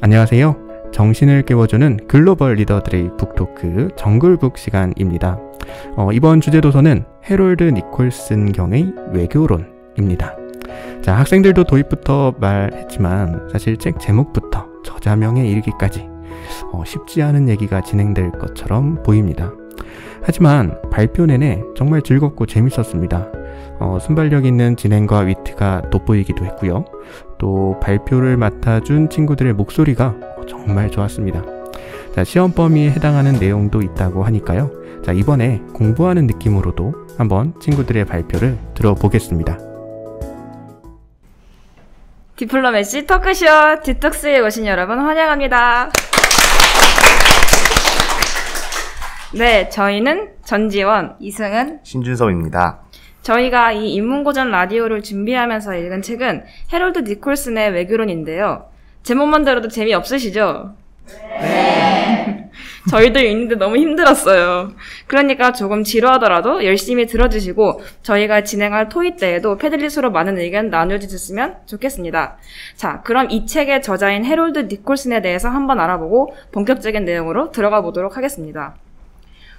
안녕하세요. 정신을 깨워주는 글로벌 리더들의 북토크 정글북 시간입니다. 이번 주제 도서는 해롤드 니콜슨 경의 외교론입니다. 자, 학생들도 도입부터 말했지만 사실 책 제목부터 저자명에 이르기까지 쉽지 않은 얘기가 진행될 것처럼 보입니다. 하지만 발표 내내 정말 즐겁고 재밌었습니다. 순발력 있는 진행과 위트가 돋보이기도 했고요. 또 발표를 맡아준 친구들의 목소리가 정말 좋았습니다. 자, 시험 범위에 해당하는 내용도 있다고 하니까요. 자, 이번에 공부하는 느낌으로도 한번 친구들의 발표를 들어보겠습니다. 디플로매시 토크쇼 디톡스에 오신 여러분 환영합니다. 네, 저희는 전지원, 이승은, 신준섭입니다. 저희가 이 인문고전 라디오를 준비하면서 읽은 책은 해롤드 니콜슨의 외교론인데요. 제목만 들어도 재미없으시죠? 네. 저희도 읽는데 너무 힘들었어요. 그러니까 조금 지루하더라도 열심히 들어주시고 저희가 진행할 토익 때에도 패들릿으로 많은 의견 나눠주셨으면 좋겠습니다. 자, 그럼 이 책의 저자인 해롤드 니콜슨에 대해서 한번 알아보고 본격적인 내용으로 들어가 보도록 하겠습니다.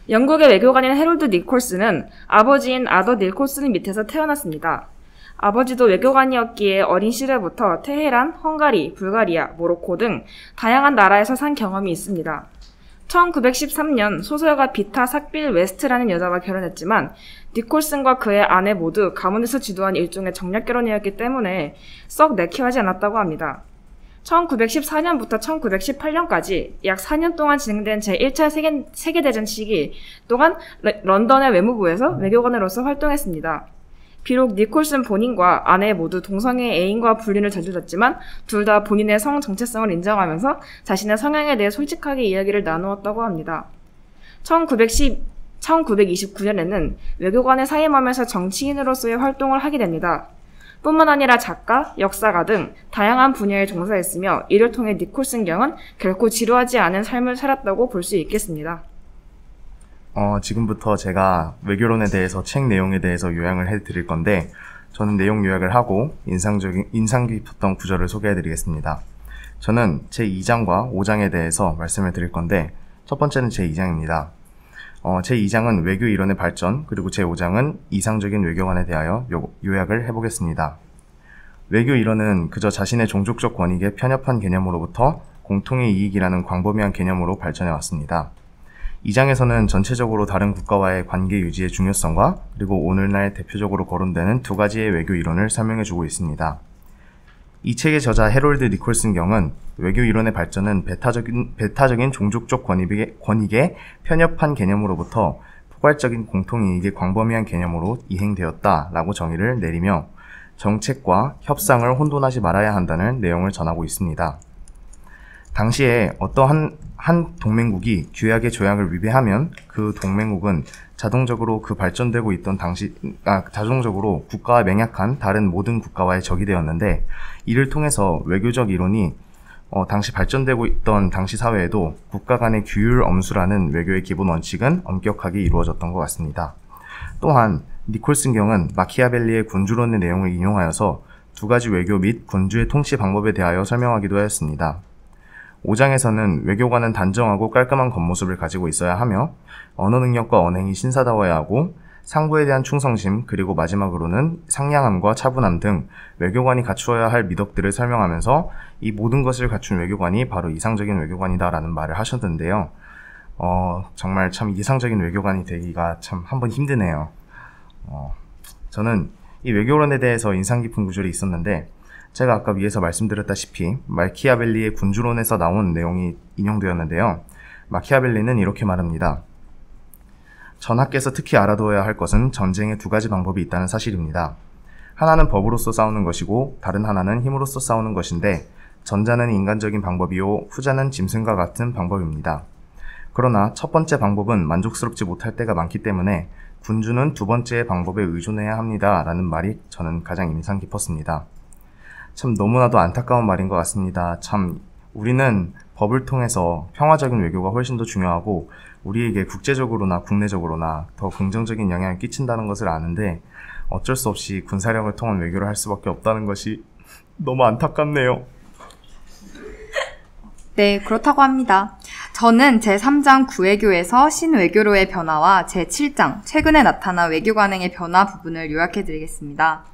영국의 외교관인 해롤드 니콜슨은 아버지인 아더 니콜슨 밑에서 태어났습니다. 아버지도 외교관이었기에 어린 시절부터 테헤란, 헝가리, 불가리아, 모로코 등 다양한 나라에서 산 경험이 있습니다. 1913년 소설가 비타 삭빌 웨스트라는 여자와 결혼했지만 니콜슨과 그의 아내 모두 가문에서 주도한 일종의 정략 결혼이었기 때문에 썩 내키하지 않았다고 합니다. 1914년부터 1918년까지 약 4년 동안 진행된 제1차 세계대전 시기 동안 런던의 외무부에서 외교관으로서 활동했습니다. 비록 니콜슨 본인과 아내 모두 동성애 애인과 불륜을 저질렀지만 둘 다 본인의 성 정체성을 인정하면서 자신의 성향에 대해 솔직하게 이야기를 나누었다고 합니다. 1929년에는 외교관에 사임하면서 정치인으로서의 활동을 하게 됩니다. 뿐만 아니라 작가, 역사가 등 다양한 분야에 종사했으며 이를 통해 니콜슨 경은 결코 지루하지 않은 삶을 살았다고 볼 수 있겠습니다. 지금부터 제가 외교론에 대해서 책 내용에 대해서 요약을 해드릴 건데 저는 내용 요약을 하고 인상 깊었던 구절을 소개해드리겠습니다. 저는 제2장과 5장에 대해서 말씀을 드릴 건데 첫 번째는 제2장입니다. 제2장은 외교 이론의 발전, 그리고 제5장은 이상적인 외교관에 대하여 요약을 해보겠습니다. 외교 이론은 그저 자신의 종족적 권익에 편협한 개념으로부터 공통의 이익이라는 광범위한 개념으로 발전해왔습니다. 2장에서는 전체적으로 다른 국가와의 관계 유지의 중요성과 그리고 오늘날 대표적으로 거론되는 두 가지의 외교 이론을 설명해주고 있습니다. 이 책의 저자 해롤드 니콜슨 경은 외교 이론의 발전은 배타적인 종족적 권익에 편협한 개념으로부터 포괄적인 공통이익의 광범위한 개념으로 이행되었다라고 정의를 내리며 정책과 협상을 혼돈하지 말아야 한다는 내용을 전하고 있습니다. 당시에 어떠한 동맹국이 규약의 조약을 위배하면 그 동맹국은 자동적으로 국가와 맹약한 다른 모든 국가와의 적이 되었는데 이를 통해서 외교적 이론이 당시 발전되고 있던 당시 사회에도 국가 간의 규율 엄수라는 외교의 기본 원칙은 엄격하게 이루어졌던 것 같습니다. 또한 니콜슨 경은 마키아벨리의 군주론의 내용을 인용하여서 두 가지 외교 및 군주의 통치 방법에 대하여 설명하기도 하였습니다. 5장에서는 외교관은 단정하고 깔끔한 겉모습을 가지고 있어야 하며 언어 능력과 언행이 신사다워야 하고 상부에 대한 충성심, 그리고 마지막으로는 상냥함과 차분함 등 외교관이 갖추어야 할 미덕들을 설명하면서 이 모든 것을 갖춘 외교관이 바로 이상적인 외교관이다라는 말을 하셨는데요. 정말 참 이상적인 외교관이 되기가 참 한번 힘드네요. 저는 이 외교론에 대해서 인상 깊은 구절이 있었는데 제가 아까 위에서 말씀드렸다시피 마키아벨리의 군주론에서 나온 내용이 인용되었는데요. 마키아벨리는 이렇게 말합니다. 전하께서 특히 알아두어야 할 것은 전쟁에 두 가지 방법이 있다는 사실입니다. 하나는 법으로서 싸우는 것이고 다른 하나는 힘으로써 싸우는 것인데 전자는 인간적인 방법이요 후자는 짐승과 같은 방법입니다. 그러나 첫 번째 방법은 만족스럽지 못할 때가 많기 때문에 군주는 두 번째의 방법에 의존해야 합니다. 라는 말이 저는 가장 인상 깊었습니다. 참 너무나도 안타까운 말인 것 같습니다. 참 우리는 법을 통해서 평화적인 외교가 훨씬 더 중요하고 우리에게 국제적으로나 국내적으로나 더 긍정적인 영향을 끼친다는 것을 아는데 어쩔 수 없이 군사력을 통한 외교를 할 수밖에 없다는 것이 너무 안타깝네요. 네, 그렇다고 합니다. 저는 제3장 구외교에서 신외교로의 변화와 제7장 최근에 나타난 외교 관행의 변화 부분을 요약해드리겠습니다.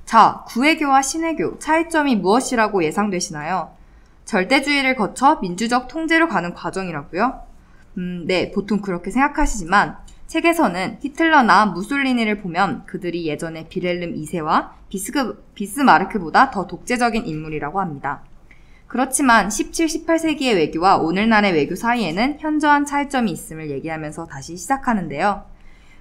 자, 구외교와 신외교 차이점이 무엇이라고 예상되시나요? 절대주의를 거쳐 민주적 통제로 가는 과정이라고요? 네, 보통 그렇게 생각하시지만 책에서는 히틀러나 무솔리니를 보면 그들이 예전에 비렐름 2세와 비스마르크보다 더 독재적인 인물이라고 합니다. 그렇지만 17, 18세기의 외교와 오늘날의 외교 사이에는 현저한 차이점이 있음을 얘기하면서 다시 시작하는데요.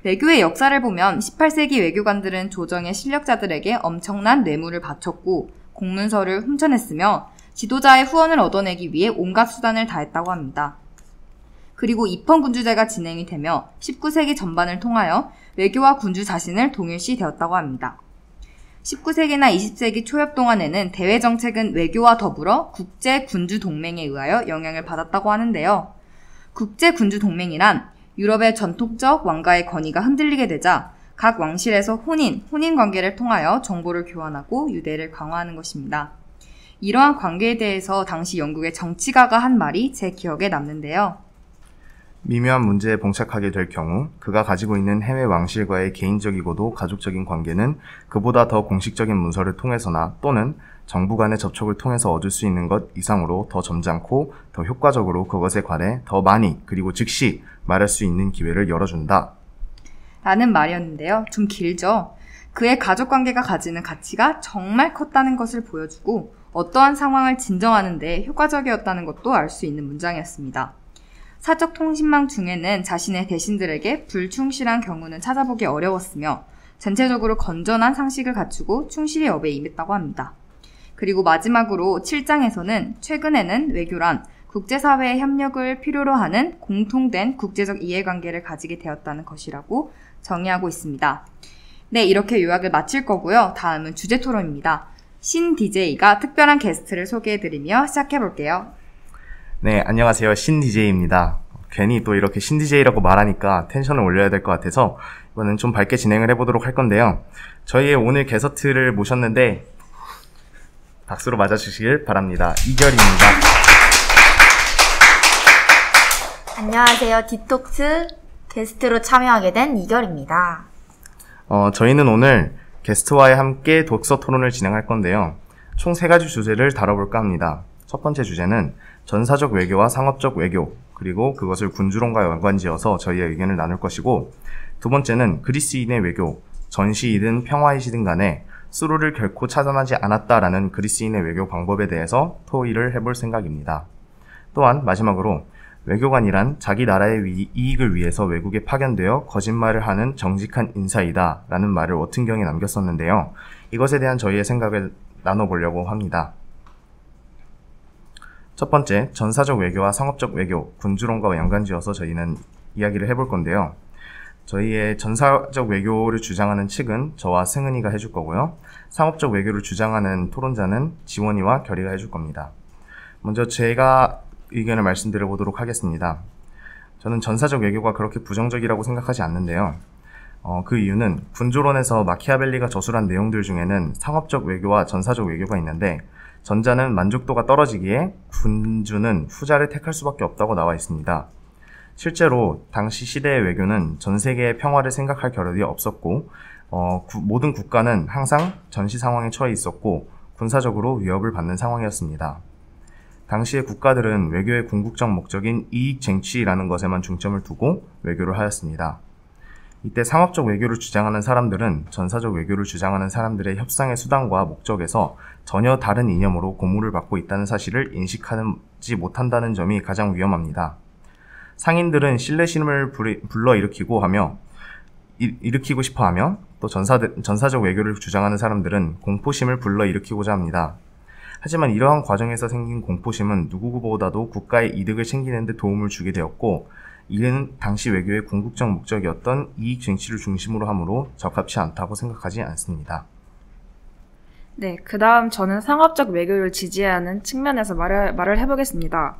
외교의 역사를 보면 18세기 외교관들은 조정의 실력자들에게 엄청난 뇌물을 바쳤고 공문서를 훔쳐냈으며 지도자의 후원을 얻어내기 위해 온갖 수단을 다했다고 합니다. 그리고 입헌군주제가 진행이 되며 19세기 전반을 통하여 외교와 군주 자신을 동일시 되었다고 합니다. 19세기나 20세기 초엽 동안에는 대외 정책은 외교와 더불어 국제군주동맹에 의하여 영향을 받았다고 하는데요. 국제군주동맹이란 유럽의 전통적 왕가의 권위가 흔들리게 되자 각 왕실에서 혼인 관계를 통하여 정보를 교환하고 유대를 강화하는 것입니다. 이러한 관계에 대해서 당시 영국의 정치가가 한 말이 제 기억에 남는데요. 미묘한 문제에 봉착하게 될 경우 그가 가지고 있는 해외 왕실과의 개인적이고도 가족적인 관계는 그보다 더 공식적인 문서를 통해서나 또는 정부 간의 접촉을 통해서 얻을 수 있는 것 이상으로 더 점잖고 더 효과적으로 그것에 관해 더 많이 그리고 즉시 말할 수 있는 기회를 열어준다. 라는 말이었는데요. 좀 길죠? 그의 가족관계가 가지는 가치가 정말 컸다는 것을 보여주고 어떠한 상황을 진정하는 데 효과적이었다는 것도 알 수 있는 문장이었습니다. 사적 통신망 중에는 자신의 대신들에게 불충실한 경우는 찾아보기 어려웠으며 전체적으로 건전한 상식을 갖추고 충실히 업에 임했다고 합니다. 그리고 마지막으로 7장에서는 최근에는 외교란 국제사회의 협력을 필요로 하는 공통된 국제적 이해관계를 가지게 되었다는 것이라고 정의하고 있습니다. 네, 이렇게 요약을 마칠 거고요. 다음은 주제토론입니다. 신 DJ가 특별한 게스트를 소개해드리며 시작해볼게요. 네, 안녕하세요. 신 DJ입니다. 괜히 또 이렇게 신 DJ라고 말하니까 텐션을 올려야 될 것 같아서 이번엔 좀 밝게 진행을 해보도록 할 건데요. 저희의 오늘 게스트를 모셨는데 박수로 맞아주시길 바랍니다. 이결입니다. 안녕하세요. 디톡스 게스트로 참여하게 된 이결입니다. 저희는 오늘 게스트와 함께 독서 토론을 진행할 건데요. 총 3가지 주제를 다뤄볼까 합니다. 첫 번째 주제는 전사적 외교와 상업적 외교, 그리고 그것을 군주론과 연관지어서 저희의 의견을 나눌 것이고, 두 번째는 그리스인의 외교, 전시이든 평화이시든 간에 수로를 결코 차단하지 않았다라는 그리스인의 외교 방법에 대해서 토의를 해볼 생각입니다. 또한 마지막으로 외교관이란 자기 나라의 이익을 위해서 외국에 파견되어 거짓말을 하는 정직한 인사이다 라는 말을 워튼경에 남겼었는데요. 이것에 대한 저희의 생각을 나눠보려고 합니다. 첫 번째, 전사적 외교와 상업적 외교, 군주론과 연관지어서 저희는 이야기를 해볼 건데요. 저희의 전사적 외교를 주장하는 측은 저와 승은이가 해줄 거고요. 상업적 외교를 주장하는 토론자는 지원이와 결의가 해줄 겁니다. 먼저 제가 의견을 말씀드려보도록 하겠습니다. 저는 전사적 외교가 그렇게 부정적이라고 생각하지 않는데요. 그 이유는 군주론에서 마키아벨리가 저술한 내용들 중에는 상업적 외교와 전사적 외교가 있는데 전자는 만족도가 떨어지기에 군주는 후자를 택할 수밖에 없다고 나와 있습니다. 실제로 당시 시대의 외교는 전 세계의 평화를 생각할 겨를이 없었고 모든 국가는 항상 전시 상황에 처해 있었고 군사적으로 위협을 받는 상황이었습니다. 당시의 국가들은 외교의 궁극적 목적인 이익 쟁취라는 것에만 중점을 두고 외교를 하였습니다. 이때 상업적 외교를 주장하는 사람들은 전사적 외교를 주장하는 사람들의 협상의 수단과 목적에서 전혀 다른 이념으로 고무를 받고 있다는 사실을 인식하지 못한다는 점이 가장 위험합니다. 상인들은 신뢰심을 불러일으키고 싶어 하며 또 전사적 외교를 주장하는 사람들은 공포심을 불러일으키고자 합니다. 하지만 이러한 과정에서 생긴 공포심은 누구보다도 국가의 이득을 챙기는 데 도움을 주게 되었고 이는 당시 외교의 궁극적 목적이었던 이익 쟁취를 중심으로 하므로 적합치 않다고 생각하지 않습니다. 네, 그 다음 저는 상업적 외교를 지지하는 측면에서 말을 해보겠습니다.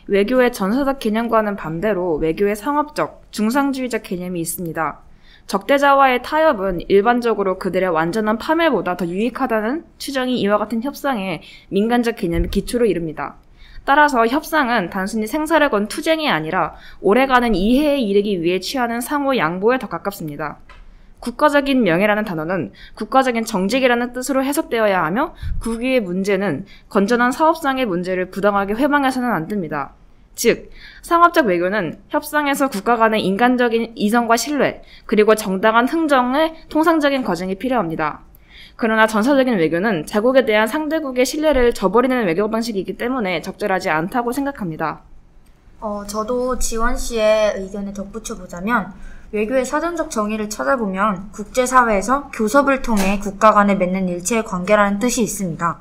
외교의 전사적 개념과는 반대로 외교의 상업적, 중상주의적 개념이 있습니다. 적대자와의 타협은 일반적으로 그들의 완전한 파멸보다 더 유익하다는 추정이 이와 같은 협상의 민간적 개념의 기초로 이릅니다. 따라서 협상은 단순히 생사를 건 투쟁이 아니라 오래가는 이해에 이르기 위해 취하는 상호 양보에 더 가깝습니다. 국가적인 명예라는 단어는 국가적인 정직이라는 뜻으로 해석되어야 하며 국위의 문제는 건전한 사업상의 문제를 부당하게 회방해서는 안 됩니다. 즉, 상업적 외교는 협상에서 국가 간의 인간적인 이성과 신뢰, 그리고 정당한 흥정의 통상적인 과정이 필요합니다. 그러나 전사적인 외교는 자국에 대한 상대국의 신뢰를 저버리는 외교 방식이기 때문에 적절하지 않다고 생각합니다. 저도 지원 씨의 의견에 덧붙여보자면 외교의 사전적 정의를 찾아보면 국제사회에서 교섭을 통해 국가 간에 맺는 일체의 관계라는 뜻이 있습니다.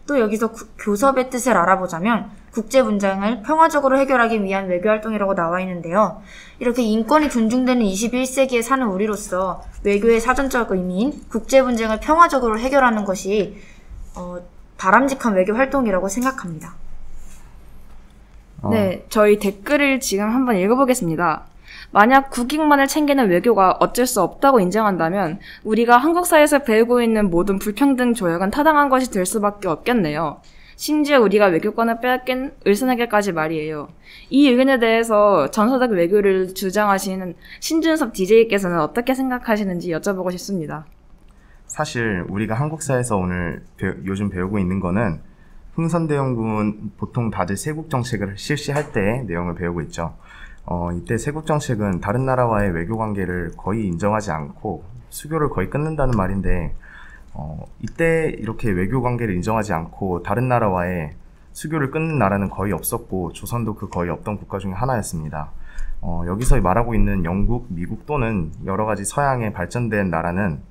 또 여기서 교섭의 뜻을 알아보자면 국제 분쟁을 평화적으로 해결하기 위한 외교활동이라고 나와 있는데요. 이렇게 인권이 존중되는 21세기에 사는 우리로서 외교의 사전적 의미인 국제 분쟁을 평화적으로 해결하는 것이 바람직한 외교활동이라고 생각합니다. 네, 저희 댓글을 지금 한번 읽어보겠습니다. 만약 국익만을 챙기는 외교가 어쩔 수 없다고 인정한다면 우리가 한국 사회에서 배우고 있는 모든 불평등 조약은 타당한 것이 될 수밖에 없겠네요. 심지어 우리가 외교권을 빼앗긴 을선에게까지 말이에요. 이 의견에 대해서 전사적 외교를 주장하시는 신준섭 DJ께서는 어떻게 생각하시는지 여쭤보고 싶습니다. 사실 우리가 한국 사회에서 오늘 요즘 배우고 있는 거는 흥선대원군 보통 다들 세국 정책을 실시할 때 내용을 배우고 있죠. 이때 세국 정책은 다른 나라와의 외교 관계를 거의 인정하지 않고 수교를 거의 끊는다는 말인데, 이때 이렇게 외교 관계를 인정하지 않고 다른 나라와의 수교를 끊는 나라는 거의 없었고 조선도 그 거의 없던 국가 중에 하나였습니다. 여기서 말하고 있는 영국, 미국 또는 여러 가지 서양의 발전된 나라는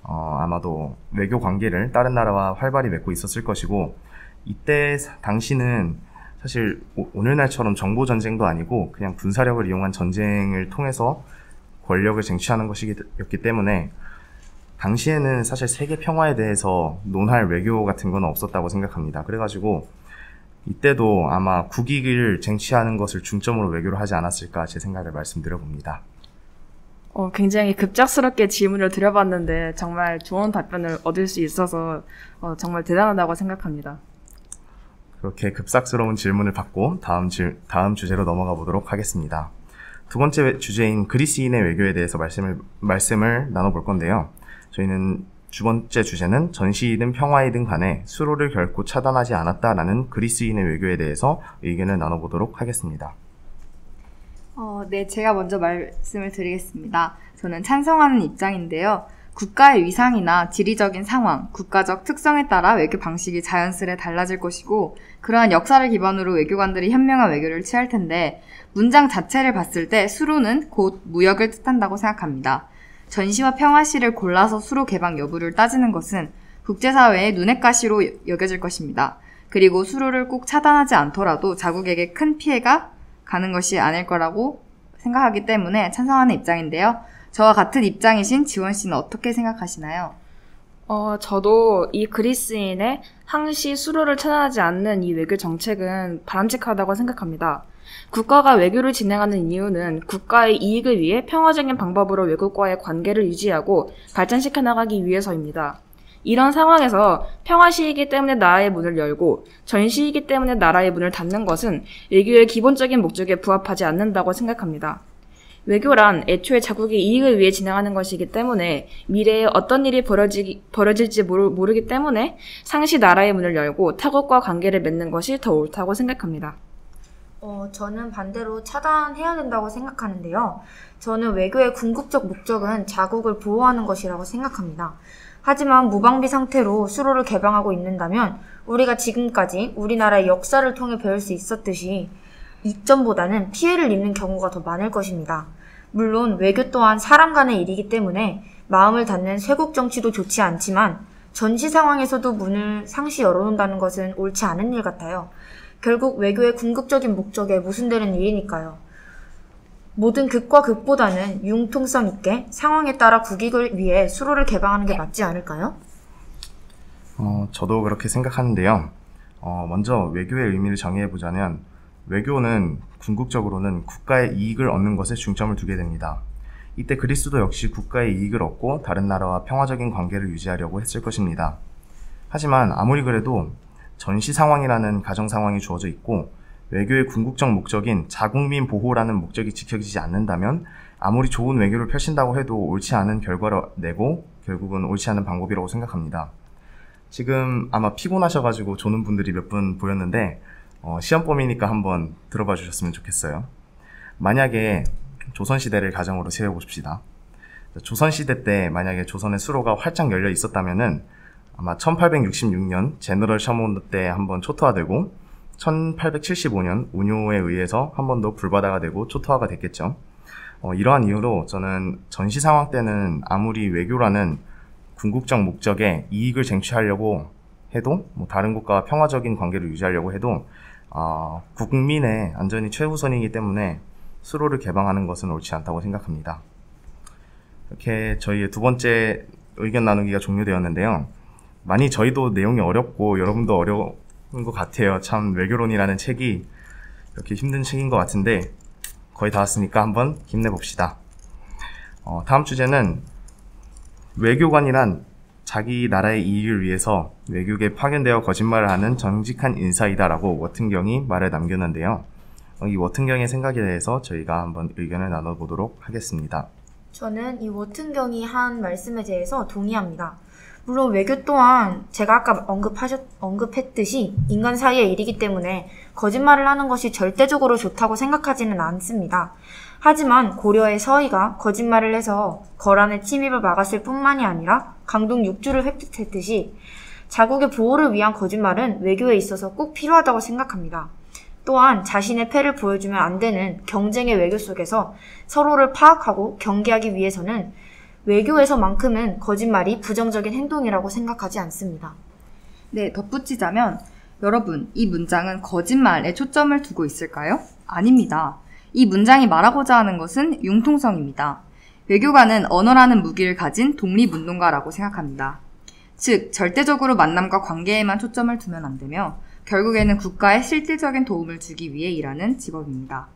아마도 외교 관계를 다른 나라와 활발히 맺고 있었을 것이고, 이때 당시는 사실 오늘날처럼 정보전쟁도 아니고 그냥 군사력을 이용한 전쟁을 통해서 권력을 쟁취하는 것이었기 때문에 당시에는 사실 세계 평화에 대해서 논할 외교 같은 건 없었다고 생각합니다. 그래가지고 이때도 아마 국익을 쟁취하는 것을 중점으로 외교를 하지 않았을까 제 생각을 말씀드려봅니다. 굉장히 급작스럽게 질문을 드려봤는데 정말 좋은 답변을 얻을 수 있어서 정말 대단하다고 생각합니다. 그렇게 급삭스러운 질문을 받고 다음 주제로 넘어가 보도록 하겠습니다. 두 번째 주제인 그리스인의 외교에 대해서 말씀을 나눠볼 건데요. 저희는 두 번째 주제는 전시이든 평화이든 간에 수로를 결코 차단하지 않았다라는 그리스인의 외교에 대해서 의견을 나눠보도록 하겠습니다. 네, 제가 먼저 말씀을 드리겠습니다. 저는 찬성하는 입장인데요. 국가의 위상이나 지리적인 상황, 국가적 특성에 따라 외교 방식이 자연스레 달라질 것이고, 그러한 역사를 기반으로 외교관들이 현명한 외교를 취할 텐데, 문장 자체를 봤을 때 수로는 곧 무역을 뜻한다고 생각합니다. 전시와 평화시를 골라서 수로 개방 여부를 따지는 것은 국제사회의 눈엣 가시로 여겨질 것입니다. 그리고 수로를 꼭 차단하지 않더라도 자국에게 큰 피해가 가는 것이 아닐 거라고 생각하기 때문에 찬성하는 입장인데요. 저와 같은 입장이신 지원 씨는 어떻게 생각하시나요? 저도 이 그리스인의 항시 수로를 차단하지 않는 이 외교 정책은 바람직하다고 생각합니다. 국가가 외교를 진행하는 이유는 국가의 이익을 위해 평화적인 방법으로 외국과의 관계를 유지하고 발전시켜 나가기 위해서입니다. 이런 상황에서 평화시이기 때문에 나라의 문을 열고 전시이기 때문에 나라의 문을 닫는 것은 외교의 기본적인 목적에 부합하지 않는다고 생각합니다. 외교란 애초에 자국의 이익을 위해 진행하는 것이기 때문에 미래에 어떤 일이 벌어질지 모르기 때문에 상시 나라의 문을 열고 타국과 관계를 맺는 것이 더 옳다고 생각합니다. 저는 반대로 차단해야 된다고 생각하는데요. 저는 외교의 궁극적 목적은 자국을 보호하는 것이라고 생각합니다. 하지만 무방비 상태로 수로를 개방하고 있는다면 우리가 지금까지 우리나라의 역사를 통해 배울 수 있었듯이 이점보다는 피해를 입는 경우가 더 많을 것입니다. 물론 외교 또한 사람 간의 일이기 때문에 마음을 닫는 쇄국 정치도 좋지 않지만 전시 상황에서도 문을 상시 열어놓는다는 것은 옳지 않은 일 같아요. 결국 외교의 궁극적인 목적에 모순되는 일이니까요. 모든 극과 극보다는 융통성 있게 상황에 따라 국익을 위해 수로를 개방하는 게 맞지 않을까요? 저도 그렇게 생각하는데요. 먼저 외교의 의미를 정의해보자면 외교는 궁극적으로는 국가의 이익을 얻는 것에 중점을 두게 됩니다. 이때 그리스도 역시 국가의 이익을 얻고 다른 나라와 평화적인 관계를 유지하려고 했을 것입니다. 하지만 아무리 그래도 전시 상황이라는 가정 상황이 주어져 있고 외교의 궁극적 목적인 자국민 보호라는 목적이 지켜지지 않는다면 아무리 좋은 외교를 펼친다고 해도 옳지 않은 결과를 내고 결국은 옳지 않은 방법이라고 생각합니다. 지금 아마 피곤하셔가지고 조는 분들이 몇 분 보였는데 시험범위니까 한번 들어봐 주셨으면 좋겠어요. 만약에 조선시대를 가정으로 세워보십시다. 조선시대 때 만약에 조선의 수로가 활짝 열려 있었다면은 아마 1866년 제너럴 셔먼 때 한번 초토화되고 1875년 운요에 의해서 한 번 더 불바다가 되고 초토화가 됐겠죠. 이러한 이유로 저는 전시 상황 때는 아무리 외교라는 궁극적 목적에 이익을 쟁취하려고 해도 다른 국가와 평화적인 관계를 유지하려고 해도 국민의 안전이 최우선이기 때문에 수로를 개방하는 것은 옳지 않다고 생각합니다. 이렇게 저희의 두 번째 의견 나누기가 종료되었는데요. 많이 저희도 내용이 어렵고 여러분도 어려운 것 같아요. 참 외교론이라는 책이 이렇게 힘든 책인 것 같은데 거의 다 왔으니까 한번 힘내봅시다. 다음 주제는 외교관이란 자기 나라의 이익을 위해서 외국에 파견되어 거짓말을 하는 정직한 인사이다라고 워튼경이 말을 남겼는데요. 이 워튼경의 생각에 대해서 저희가 한번 의견을 나눠보도록 하겠습니다. 저는 이 워튼경이 한 말씀에 대해서 동의합니다. 물론 외교 또한 제가 아까 언급했듯이 인간 사이의 일이기 때문에 거짓말을 하는 것이 절대적으로 좋다고 생각하지는 않습니다. 하지만 고려의 서희가 거짓말을 해서 거란의 침입을 막았을 뿐만이 아니라 강동 6주를 획득했듯이 자국의 보호를 위한 거짓말은 외교에 있어서 꼭 필요하다고 생각합니다. 또한 자신의 패를 보여주면 안 되는 경쟁의 외교 속에서 서로를 파악하고 경계하기 위해서는 외교에서만큼은 거짓말이 부정적인 행동이라고 생각하지 않습니다. 네, 덧붙이자면 여러분, 이 문장은 거짓말에 초점을 두고 있을까요? 아닙니다. 이 문장이 말하고자 하는 것은 융통성입니다. 외교관은 언어라는 무기를 가진 독립운동가라고 생각합니다. 즉, 절대적으로 만남과 관계에만 초점을 두면 안 되며 결국에는 국가에 실질적인 도움을 주기 위해 일하는 직업입니다.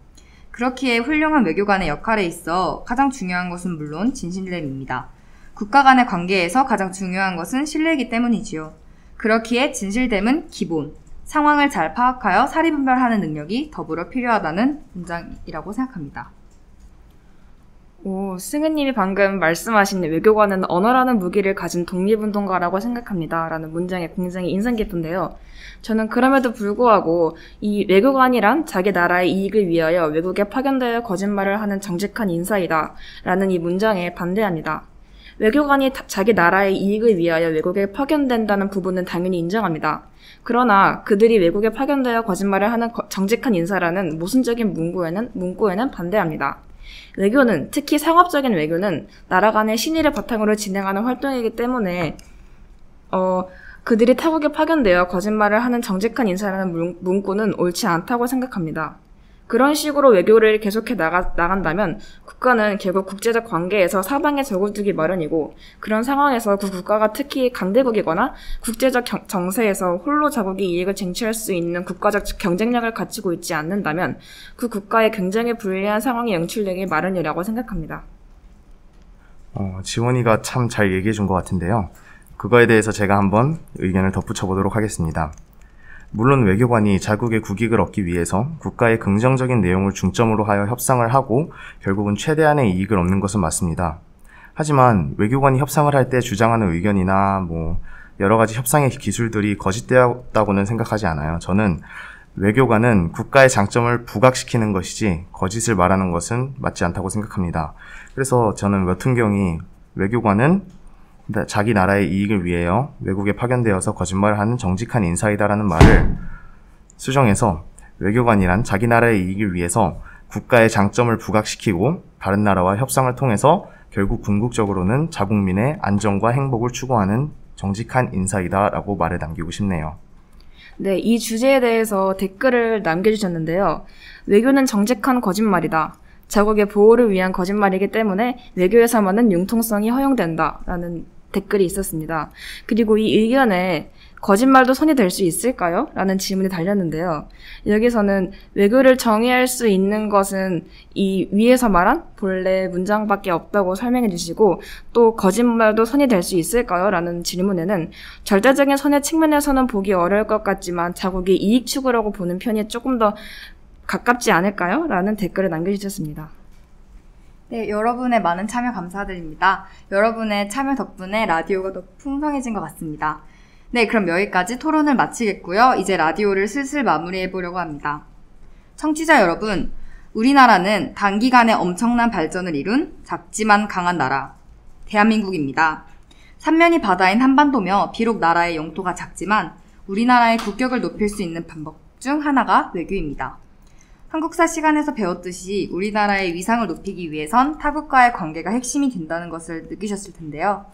그렇기에 훌륭한 외교관의 역할에 있어 가장 중요한 것은 물론 진실됨입니다. 국가 간의 관계에서 가장 중요한 것은 신뢰이기 때문이지요. 그렇기에 진실됨은 기본, 상황을 잘 파악하여 사리분별하는 능력이 더불어 필요하다는 문장이라고 생각합니다. 승은님이 방금 말씀하신 외교관은 언어라는 무기를 가진 독립운동가라고 생각합니다. 라는 문장이 굉장히 인상 깊은데요. 저는 그럼에도 불구하고 이 외교관이란 자기 나라의 이익을 위하여 외국에 파견되어 거짓말을 하는 정직한 인사이다. 라는 이 문장에 반대합니다. 외교관이 자기 나라의 이익을 위하여 외국에 파견된다는 부분은 당연히 인정합니다. 그러나 그들이 외국에 파견되어 거짓말을 하는 정직한 인사라는 모순적인 문구에는 반대합니다. 외교는, 특히 상업적인 외교는 나라 간의 신의를 바탕으로 진행하는 활동이기 때문에 그들이 타국에 파견되어 거짓말을 하는 정직한 인사라는 문구는 옳지 않다고 생각합니다. 그런 식으로 외교를 계속해 나간다면 국가는 결국 국제적 관계에서 사방에 적을 두기 마련이고 그런 상황에서 그 국가가 특히 강대국이거나 국제적 정세에서 홀로 자국의 이익을 쟁취할 수 있는 국가적 경쟁력을 갖추고 있지 않는다면 그 국가의 굉장히 불리한 상황이 연출되기 마련이라고 생각합니다. 지원이가 참 잘 얘기해 준 것 같은데요. 그거에 대해서 제가 한번 의견을 덧붙여 보도록 하겠습니다. 물론 외교관이 자국의 국익을 얻기 위해서 국가의 긍정적인 내용을 중점으로 하여 협상을 하고 결국은 최대한의 이익을 얻는 것은 맞습니다. 하지만 외교관이 협상을 할 때 주장하는 의견이나 여러 가지 협상의 기술들이 거짓되었다고는 생각하지 않아요. 저는 외교관은 국가의 장점을 부각시키는 것이지 거짓을 말하는 것은 맞지 않다고 생각합니다. 그래서 저는 워튼경이 외교관은 자기 나라의 이익을 위하여 외국에 파견되어서 거짓말을 하는 정직한 인사이다라는 말을 수정해서 외교관이란 자기 나라의 이익을 위해서 국가의 장점을 부각시키고 다른 나라와 협상을 통해서 결국 궁극적으로는 자국민의 안전과 행복을 추구하는 정직한 인사이다라고 말을 남기고 싶네요. 네, 이 주제에 대해서 댓글을 남겨주셨는데요. 외교는 정직한 거짓말이다. 자국의 보호를 위한 거짓말이기 때문에 외교에서만은 융통성이 허용된다라는 댓글이 있었습니다. 그리고 이 의견에 거짓말도 선이 될 수 있을까요? 라는 질문이 달렸는데요. 여기서는 외교를 정의할 수 있는 것은 이 위에서 말한 본래 문장밖에 없다고 설명해 주시고, 또 거짓말도 선이 될 수 있을까요? 라는 질문에는 절대적인 선의 측면에서는 보기 어려울 것 같지만 자국의 이익 추구라고 보는 편이 조금 더 가깝지 않을까요? 라는 댓글을 남겨주셨습니다. 네, 여러분의 많은 참여 감사드립니다. 여러분의 참여 덕분에 라디오가 더 풍성해진 것 같습니다. 네, 그럼 여기까지 토론을 마치겠고요. 이제 라디오를 슬슬 마무리해보려고 합니다. 청취자 여러분, 우리나라는 단기간에 엄청난 발전을 이룬 작지만 강한 나라, 대한민국입니다. 삼면이 바다인 한반도며 비록 나라의 영토가 작지만 우리나라의 국격을 높일 수 있는 방법 중 하나가 외교입니다. 한국사 시간에서 배웠듯이 우리나라의 위상을 높이기 위해선 타국과의 관계가 핵심이 된다는 것을 느끼셨을 텐데요.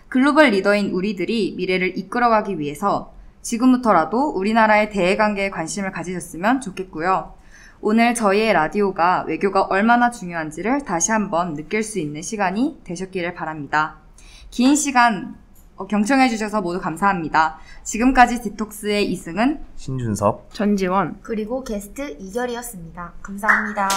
글로벌 리더인 우리들이 미래를 이끌어가기 위해서 지금부터라도 우리나라의 대외관계에 관심을 가지셨으면 좋겠고요. 오늘 저희의 라디오가 외교가 얼마나 중요한지를 다시 한번 느낄 수 있는 시간이 되셨기를 바랍니다. 긴 시간 경청해주셔서 모두 감사합니다. 지금까지 디톡스의 이승은, 신준섭, 전지원, 그리고 게스트 이결이었습니다. 감사합니다.